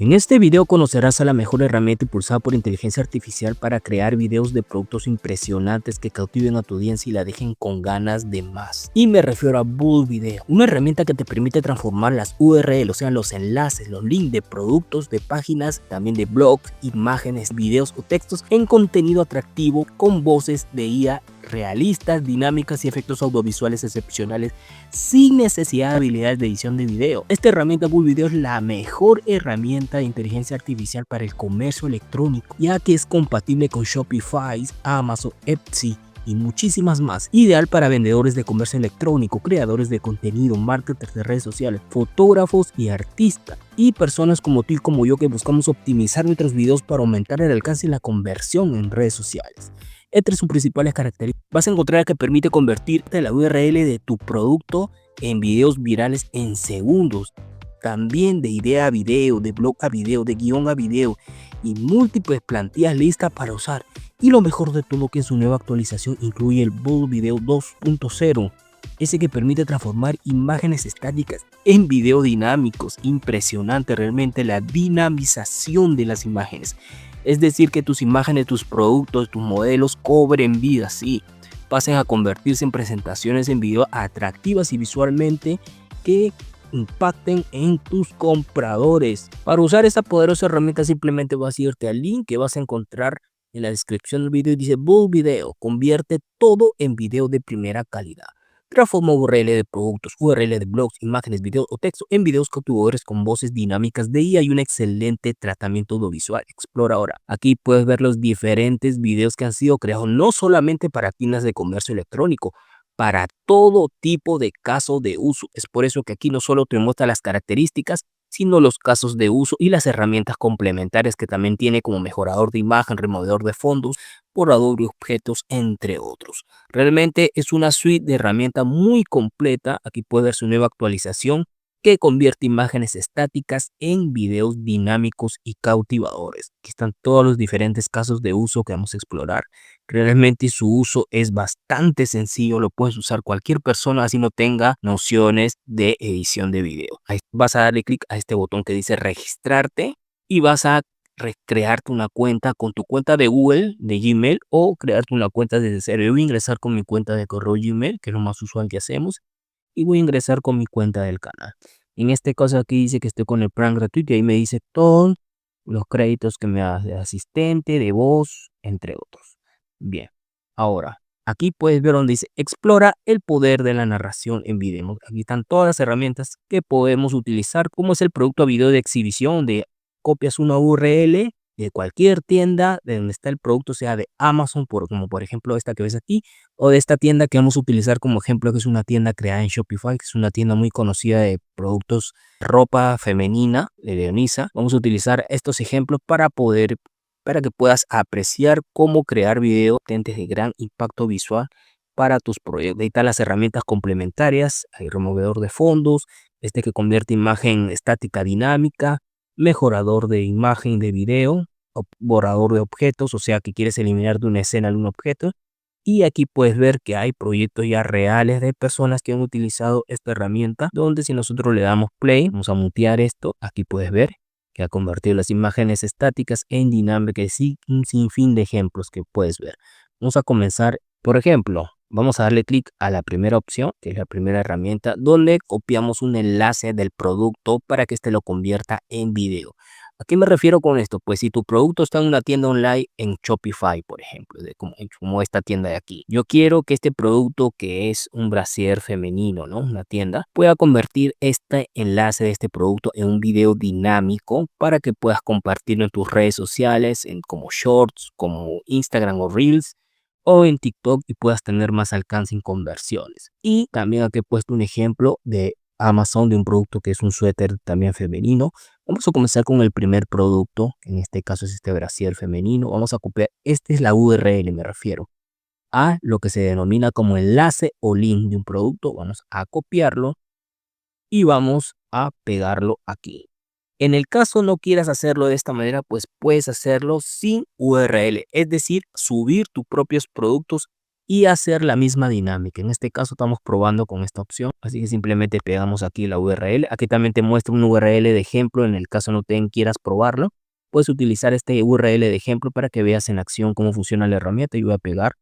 En este video conocerás a la mejor herramienta impulsada por inteligencia artificial para crear videos de productos impresionantes que cautiven a tu audiencia y la dejen con ganas de más. Y me refiero a Bull Video, una herramienta que te permite transformar las URL, o sea, los enlaces, los links de productos, de páginas, también de blogs, imágenes, videos o textos en contenido atractivo con voces de IA realistas, dinámicas y efectos audiovisuales excepcionales sin necesidad de habilidades de edición de video. Esta herramienta Bull Video es la mejor herramienta de inteligencia artificial para el comercio electrónico, ya que es compatible con Shopify, Amazon, Etsy y muchísimas más. Ideal para vendedores de comercio electrónico, creadores de contenido, marketers de redes sociales, fotógrafos y artistas, y personas como tú y como yo que buscamos optimizar nuestros videos para aumentar el alcance y la conversión en redes sociales. Entre sus principales características vas a encontrar que permite convertirte la URL de tu producto en videos virales en segundos. También de idea a video, de blog a video, de guión a video y múltiples plantillas listas para usar. Y lo mejor de todo, que en su nueva actualización incluye el Bull Video 2.0, ese que permite transformar imágenes estáticas en videos dinámicos. Impresionante realmente la dinamización de las imágenes. Es decir, que tus imágenes, tus productos, tus modelos cobren vida, sí, pasen a convertirse en presentaciones en video atractivas y visualmente que impacten en tus compradores. Para usar esta poderosa herramienta simplemente vas a irte al link que vas a encontrar en la descripción del video y dice Bull Video, convierte todo en video de primera calidad. Transforma URL de productos, URL de blogs, imágenes, videos o texto en videos cautivadores con voces dinámicas de IA y un excelente tratamiento audiovisual. Explora ahora. Aquí puedes ver los diferentes videos que han sido creados no solamente para tiendas de comercio electrónico, para todo tipo de caso de uso. Es por eso que aquí no solo te muestra las características, sino los casos de uso y las herramientas complementarias que también tiene como mejorador de imagen, removedor de fondos, borrador de objetos, entre otros. Realmente es una suite de herramientas muy completa. Aquí puede ver su nueva actualización que convierte imágenes estáticas en videos dinámicos y cautivadores. Aquí están todos los diferentes casos de uso que vamos a explorar. Realmente su uso es bastante sencillo, lo puedes usar cualquier persona así no tenga nociones de edición de video. Ahí vas a darle clic a este botón que dice registrarte y vas a recrearte una cuenta con tu cuenta de Google, de Gmail, o crearte una cuenta desde cero. Yo voy a ingresar con mi cuenta de correo Gmail, que es lo más usual que hacemos, y voy a ingresar con mi cuenta del canal. En este caso aquí dice que estoy con el plan gratuito y ahí me dice todos los créditos que me da de asistente, de voz, entre otros. Bien, ahora aquí puedes ver donde dice explora el poder de la narración en video. Aquí están todas las herramientas que podemos utilizar, como es el producto a video de exhibición, de copias una URL de cualquier tienda de donde está el producto, sea de Amazon, como por ejemplo esta que ves aquí, o de esta tienda que vamos a utilizar como ejemplo, que es una tienda creada en Shopify, que es una tienda muy conocida de productos, ropa femenina de Leonisa. Vamos a utilizar estos ejemplos para que puedas apreciar cómo crear videos potentes de gran impacto visual para tus proyectos. Ahí están las herramientas complementarias, hay removedor de fondos, este que convierte imagen estática a dinámica, mejorador de imagen de video, borrador de objetos, o sea que quieres eliminar de una escena algún objeto. Y aquí puedes ver que hay proyectos ya reales de personas que han utilizado esta herramienta, donde si nosotros le damos play, vamos a mutear esto, aquí puedes ver que ha convertido las imágenes estáticas en dinámicas y un sinfín de ejemplos que puedes ver. Vamos a comenzar, por ejemplo, vamos a darle clic a la primera opción, que es la primera herramienta, donde copiamos un enlace del producto para que este lo convierta en video. ¿A qué me refiero con esto? Pues si tu producto está en una tienda online en Shopify, por ejemplo, como esta tienda de aquí. Yo quiero que este producto, que es un brasier femenino, ¿no? Una tienda, pueda convertir este enlace de este producto en un video dinámico para que puedas compartirlo en tus redes sociales, como Shorts, como Instagram o Reels, o en TikTok, y puedas tener más alcance en conversiones. Y también aquí he puesto un ejemplo de Amazon de un producto que es un suéter también femenino. Vamos a comenzar con el primer producto, que en este caso es este brasier femenino. Vamos a copiar, esta es la URL, me refiero a lo que se denomina como enlace o link de un producto. Vamos a copiarlo y vamos a pegarlo aquí. En el caso no quieras hacerlo de esta manera, pues puedes hacerlo sin URL, es decir, subir tus propios productos y hacer la misma dinámica. En este caso estamos probando con esta opción, así que simplemente pegamos aquí la URL. Aquí también te muestra un URL de ejemplo en el caso no quieras probarlo. Puedes utilizar este URL de ejemplo para que veas en acción cómo funciona la herramienta. Yo voy a pegar,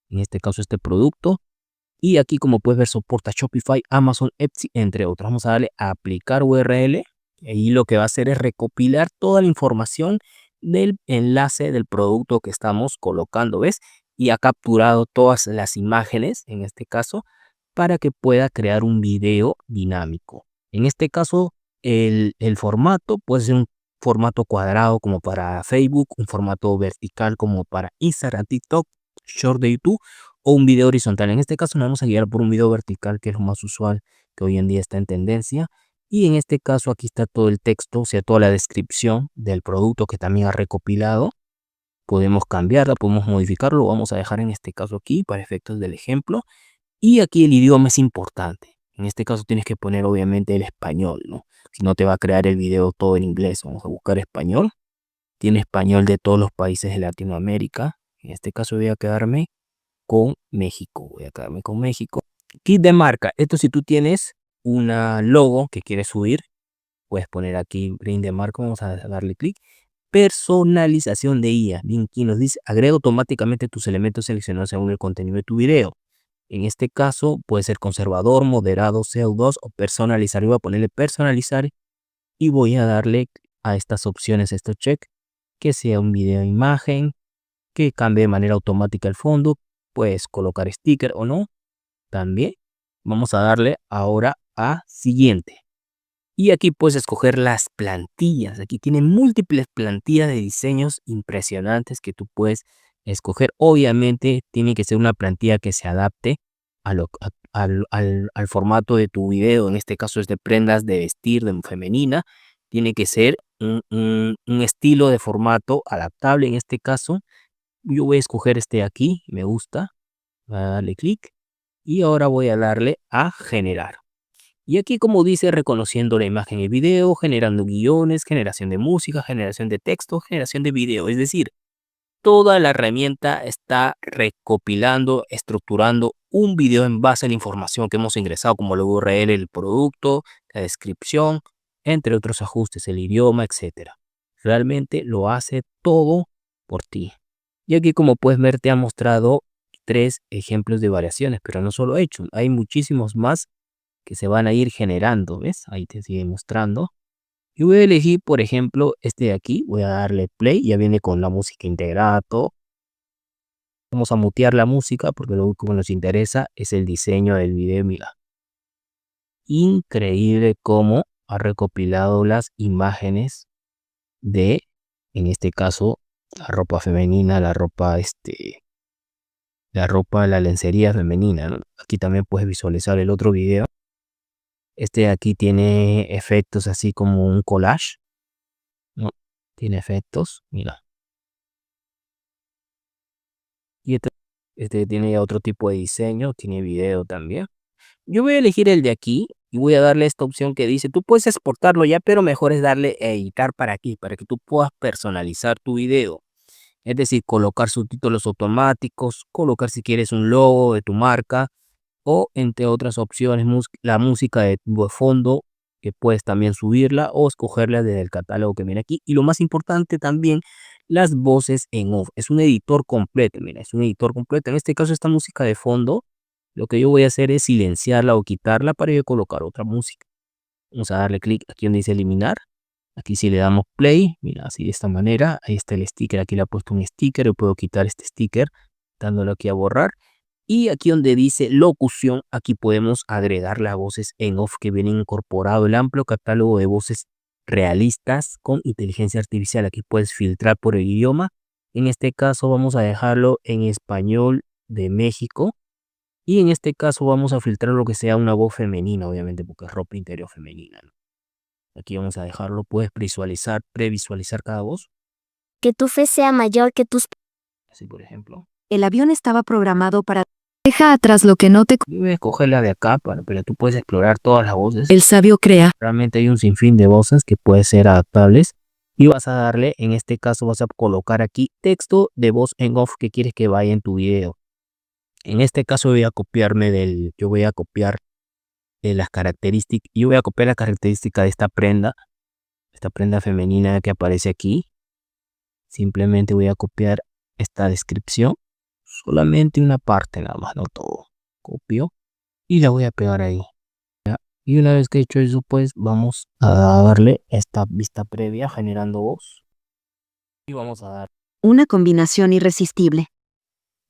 en este caso, este producto. Y aquí, como puedes ver, soporta Shopify, Amazon, Etsy, entre otros. Vamos a darle a aplicar URL. Y lo que va a hacer es recopilar toda la información del enlace del producto que estamos colocando, ¿ves? Y ha capturado todas las imágenes, en este caso, para que pueda crear un video dinámico. En este caso, el formato puede ser un formato cuadrado como para Facebook, un formato vertical como para Instagram, TikTok, Short de YouTube, o un video horizontal. En este caso nos vamos a guiar por un video vertical, que es lo más usual, que hoy en día está en tendencia. Y en este caso aquí está todo el texto, o sea, toda la descripción del producto que también ha recopilado. Podemos cambiarla, podemos modificarlo, lo vamos a dejar en este caso aquí para efectos del ejemplo. Y aquí el idioma es importante. En este caso tienes que poner obviamente el español, ¿no? Si no te va a crear el video todo en inglés. Vamos a buscar español. Tiene español de todos los países de Latinoamérica. En este caso voy a quedarme con México. Voy a quedarme con México. Kit de marca. Esto si tú tienes una logo que quieres subir, puedes poner aquí print de marca. Vamos a darle clic. Personalización de IA. Bien, aquí nos dice, agrega automáticamente tus elementos seleccionados según el contenido de tu video. En este caso puede ser conservador, moderado, CO2 o personalizar. Yo voy a ponerle personalizar y voy a darle a estas opciones, estos check, que sea un video imagen, que cambie de manera automática el fondo. Puedes colocar sticker o no. También vamos a darle ahora a siguiente. Y aquí puedes escoger las plantillas. Aquí tiene múltiples plantillas de diseños impresionantes que tú puedes escoger. Obviamente tiene que ser una plantilla que se adapte al formato de tu video. En este caso es de prendas de vestir de femenina. Tiene que ser un estilo de formato adaptable. En este caso yo voy a escoger este de aquí. Me gusta. Voy a darle clic. Y ahora voy a darle a generar. Y aquí, como dice, reconociendo la imagen y video, generando guiones, generación de música, generación de texto, generación de video. Es decir, toda la herramienta está recopilando, estructurando un video en base a la información que hemos ingresado, como la URL, el producto, la descripción, entre otros ajustes, el idioma, etcétera. Realmente lo hace todo por ti. Y aquí, como puedes ver, te ha mostrado 3 ejemplos de variaciones, pero no solo hechos, hay muchísimos más que se van a ir generando, ¿ves? Ahí te sigue mostrando. Y voy a elegir, por ejemplo, este de aquí. Voy a darle play. Ya viene con la música integrada, todo. Vamos a mutear la música porque lo que nos interesa es el diseño del video. Mira. Increíble cómo ha recopilado las imágenes de, en este caso, la ropa femenina, la lencería femenina, ¿no? Aquí también puedes visualizar el otro video. Este de aquí tiene efectos así como un collage, ¿no? Tiene efectos, mira. Y este tiene ya otro tipo de diseño, tiene video también. Yo voy a elegir el de aquí y voy a darle esta opción que dice, tú puedes exportarlo ya, pero mejor es darle editar para aquí, para que tú puedas personalizar tu video. Es decir, colocar subtítulos automáticos, colocar si quieres un logo de tu marca, o entre otras opciones, la música de fondo, que puedes también subirla o escogerla desde el catálogo que viene aquí. Y lo más importante también, las voces en off. Es un editor completo, mira, es un editor completo. En este caso, esta música de fondo, lo que yo voy a hacer es silenciarla o quitarla para yo colocar otra música. Vamos a darle clic aquí donde dice eliminar. Aquí si le damos play, mira, así de esta manera, ahí está el sticker, aquí le he puesto un sticker, yo puedo quitar este sticker dándole aquí a borrar. Y aquí donde dice locución, aquí podemos agregar las voces en off que vienen incorporado el amplio catálogo de voces realistas con inteligencia artificial. Aquí puedes filtrar por el idioma. En este caso vamos a dejarlo en español de México. Y en este caso vamos a filtrar lo que sea una voz femenina, obviamente, porque es ropa interior femenina, ¿no? Aquí vamos a dejarlo, puedes previsualizar cada voz. Que tu fe sea mayor que tus... Así, por ejemplo. El avión estaba programado para... Deja atrás lo que no te... Yo voy a escoger la de acá, pero tú puedes explorar todas las voces. El sabio crea. Realmente hay un sinfín de voces que pueden ser adaptables. Y vas a darle, en este caso vas a colocar aquí texto de voz en off que quieres que vaya en tu video. En este caso yo voy a copiar las características, yo voy a copiar la característica de esta prenda femenina que aparece aquí. Simplemente voy a copiar esta descripción, solamente una parte nada más, no todo. Copio y la voy a pegar ahí. ¿Ya? Y una vez que he hecho eso, pues vamos a darle esta vista previa generando voz. Y vamos a dar Una combinación irresistible.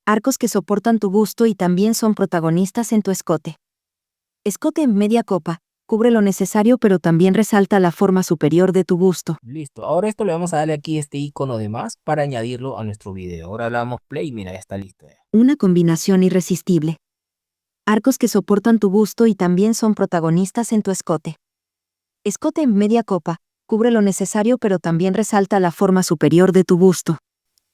Arcos que soportan tu busto y también son protagonistas en tu escote. Escote en media copa, cubre lo necesario pero también resalta la forma superior de tu busto. listo. Ahora esto le vamos a darle aquí este icono de más para añadirlo a nuestro video. Ahora le damos play y mira, ya está listo. Una combinación irresistible. Arcos que soportan tu busto y también son protagonistas en tu escote. Escote en media copa, cubre lo necesario pero también resalta la forma superior de tu busto.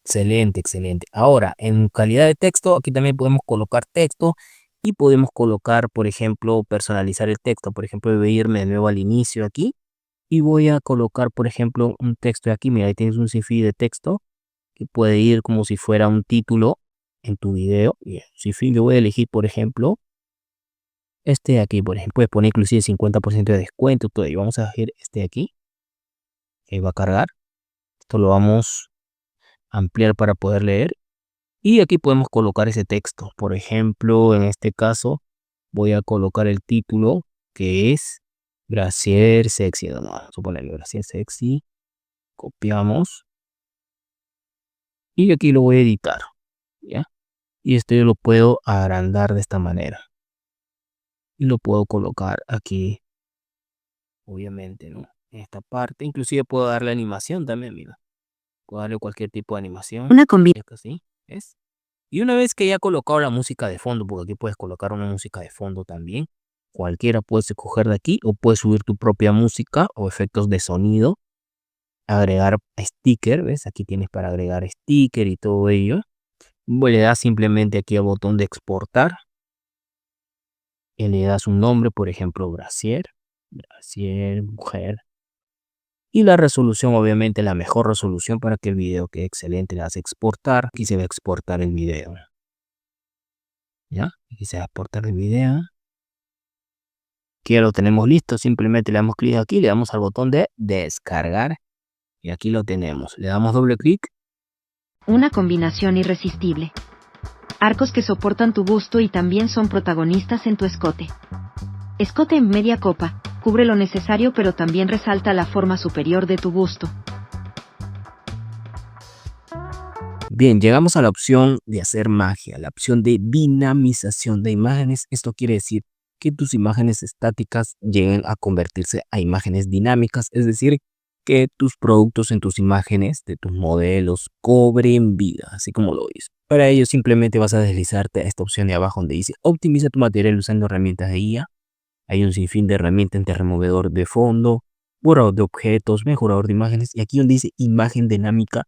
Excelente, excelente. Ahora, en calidad de texto, aquí también podemos colocar texto y podemos colocar, por ejemplo, personalizar el texto. Por ejemplo, voy a irme de nuevo al inicio aquí y voy a colocar, por ejemplo, un texto de aquí. Mira, ahí tienes un sinfín de texto que puede ir como si fuera un título en tu video. Y el sinfín yo voy a elegir, por ejemplo, este de aquí, por ejemplo, puedes poner inclusive 50% de descuento, todo. Y vamos a elegir este de aquí, que va a cargar. Esto lo vamos a ampliar para poder leer. Y aquí podemos colocar ese texto. Por ejemplo, en este caso, voy a colocar el título que es Brasier Sexy. No, vamos a ponerle Brasier Sexy. Copiamos. Y aquí lo voy a editar. ¿Ya? Y esto yo lo puedo agrandar de esta manera. Y lo puedo colocar aquí. Obviamente, ¿no? En esta parte. Inclusive puedo darle animación también, mira. Puedo darle cualquier tipo de animación. Una combinación. Así, ¿ves? Y una vez que ya he colocado la música de fondo, porque aquí puedes colocar una música de fondo también, cualquiera puedes escoger de aquí o puedes subir tu propia música o efectos de sonido, agregar sticker, ¿ves? Aquí tienes para agregar sticker y todo ello. Le das simplemente aquí al botón de exportar y le das un nombre, por ejemplo, Brasier mujer. Y la resolución, obviamente la mejor resolución para que el video quede excelente, le das exportar. Aquí se va a exportar el video. ¿Ya? Aquí se va a exportar el video. Que ya lo tenemos listo, simplemente le damos clic aquí, le damos al botón de descargar y aquí lo tenemos. Le damos doble clic. Una combinación irresistible. Arcos que soportan tu busto y también son protagonistas en tu escote. Escote en media copa, cubre lo necesario pero también resalta la forma superior de tu busto. Bien, llegamos a la opción de hacer magia, la opción de dinamización de imágenes. Esto quiere decir que tus imágenes estáticas lleguen a convertirse a imágenes dinámicas, es decir, que tus productos en tus imágenes de tus modelos cobren vida, así como lo dice. Para ello simplemente vas a deslizarte a esta opción de abajo donde dice optimiza tu material usando herramientas de IA. Hay un sinfín de herramientas entre removedor de fondo, borrador de objetos, mejorador de imágenes y aquí donde dice imagen dinámica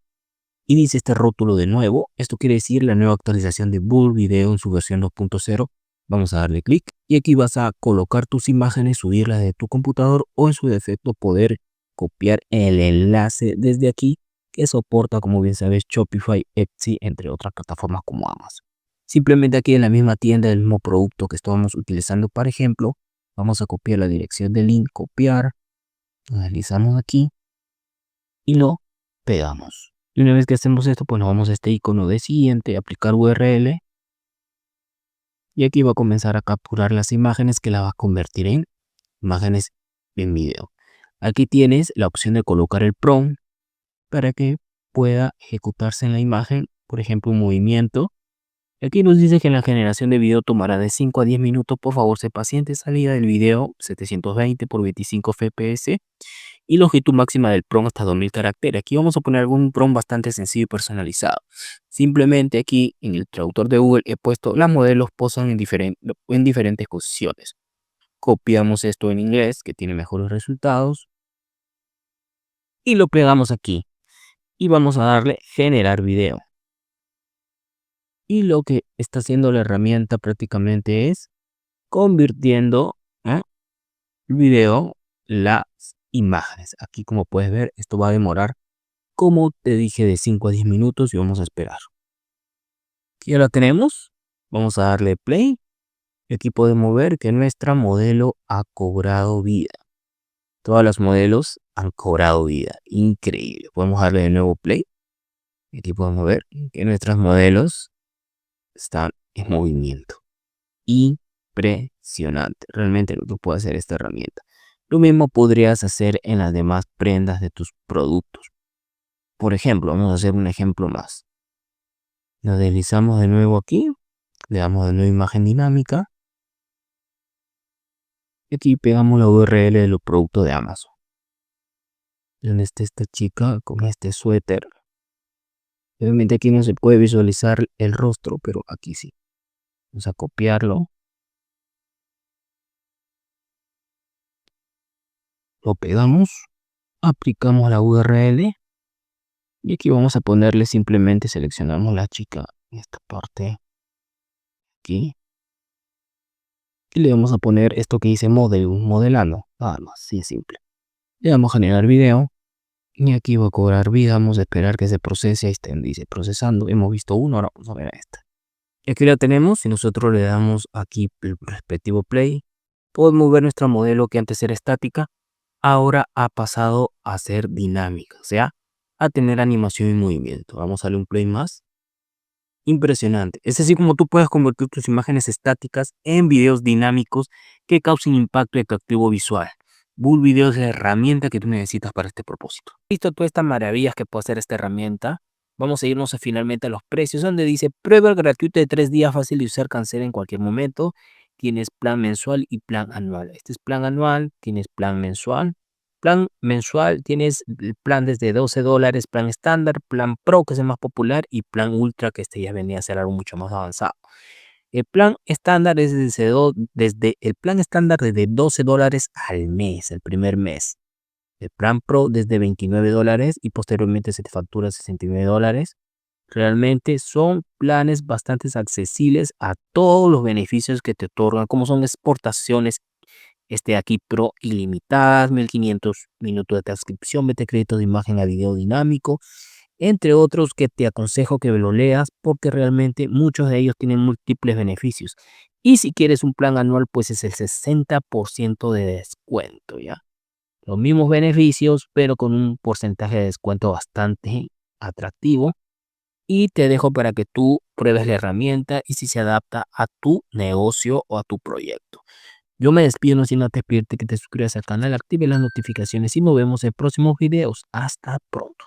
y dice este rótulo de nuevo. Esto quiere decir la nueva actualización de Bull Video en su versión 2.0. Vamos a darle clic y aquí vas a colocar tus imágenes, subirlas de tu computador o en su defecto poder copiar el enlace desde aquí que soporta, como bien sabes, Shopify, Etsy, entre otras plataformas como Amazon. Simplemente aquí en la misma tienda del mismo producto que estábamos utilizando, por ejemplo, vamos a copiar la dirección del link, copiar, lo deslizamos aquí y lo pegamos. Y una vez que hacemos esto, pues nos vamos a este icono de siguiente, aplicar URL. Y aquí va a comenzar a capturar las imágenes que la va a convertir en imágenes en video. Aquí tienes la opción de colocar el prompt para que pueda ejecutarse en la imagen, por ejemplo, un movimiento. Aquí nos dice que la generación de video tomará de 5 a 10 minutos. Por favor, sé paciente. Salida del video 720 por 25 fps. Y longitud máxima del prompt hasta 2000 caracteres. Aquí vamos a poner algún prompt bastante sencillo y personalizado. Simplemente aquí en el traductor de Google he puesto las modelos posan en diferentes posiciones. Copiamos esto en inglés que tiene mejores resultados. Y lo pegamos aquí. Y vamos a darle generar video. Y lo que está haciendo la herramienta prácticamente es convirtiendo el video las imágenes. Aquí como puedes ver esto va a demorar, como te dije, de 5 a 10 minutos y vamos a esperar. Aquí ya la tenemos. Vamos a darle play. Y aquí podemos ver que nuestra modelo ha cobrado vida. Todas las modelos han cobrado vida. Increíble. Podemos darle de nuevo play. Y aquí podemos ver que nuestras modelos están en movimiento. Impresionante. Realmente lo que puede hacer esta herramienta. Lo mismo podrías hacer en las demás prendas de tus productos. Por ejemplo, vamos a hacer un ejemplo más. Nos deslizamos de nuevo aquí. Le damos de nuevo imagen dinámica. Y aquí pegamos la URL de los productos de Amazon. Donde está esta chica con este suéter. Obviamente aquí no se puede visualizar el rostro, pero aquí sí. Vamos a copiarlo. Lo pegamos. Aplicamos la URL. Y aquí vamos a ponerle simplemente, seleccionamos la chica en esta parte. Aquí. Y le vamos a poner esto que dice modelando. Nada más, así de simple. Le vamos a generar video. Y aquí va a cobrar vida. Vamos a esperar que se procese. Ahí está, dice procesando. Hemos visto uno, ahora vamos a ver a esta. Y aquí la tenemos. Si nosotros le damos aquí el respectivo play, podemos ver nuestra modelo que antes era estática. Ahora ha pasado a ser dinámica. O sea, a tener animación y movimiento. Vamos a darle un play más. Impresionante. Es así como tú puedes convertir tus imágenes estáticas en videos dinámicos que causen impacto y atractivo visual. Bull Video es la herramienta que tú necesitas para este propósito. Visto todas estas maravillas que puede hacer esta herramienta, vamos a irnos finalmente a los precios, donde dice prueba gratuita de 3 días, fácil de usar, cancela en cualquier momento. Tienes plan mensual y plan anual. Este es plan anual, tienes plan mensual. Plan mensual, tienes el plan desde $12, plan estándar, plan pro, que es el más popular, y plan ultra, que este ya venía a ser algo mucho más avanzado. El plan estándar es desde el plan estándar desde $12 al mes, el primer mes. El plan pro desde $29 y posteriormente se te factura $69. Realmente son planes bastante accesibles a todos los beneficios que te otorgan, como son exportaciones aquí Pro ilimitadas, 1500 minutos de transcripción, mete crédito de imagen a video dinámico, entre otros que te aconsejo que lo leas porque realmente muchos de ellos tienen múltiples beneficios. Y si quieres un plan anual, pues es el 60% de descuento, ¿ya? Los mismos beneficios, pero con un porcentaje de descuento bastante atractivo. Y te dejo para que tú pruebes la herramienta y si se adapta a tu negocio o a tu proyecto. Yo me despido, no sin antes pedirte que te suscribas al canal, active las notificaciones y nos vemos en próximos videos. Hasta pronto.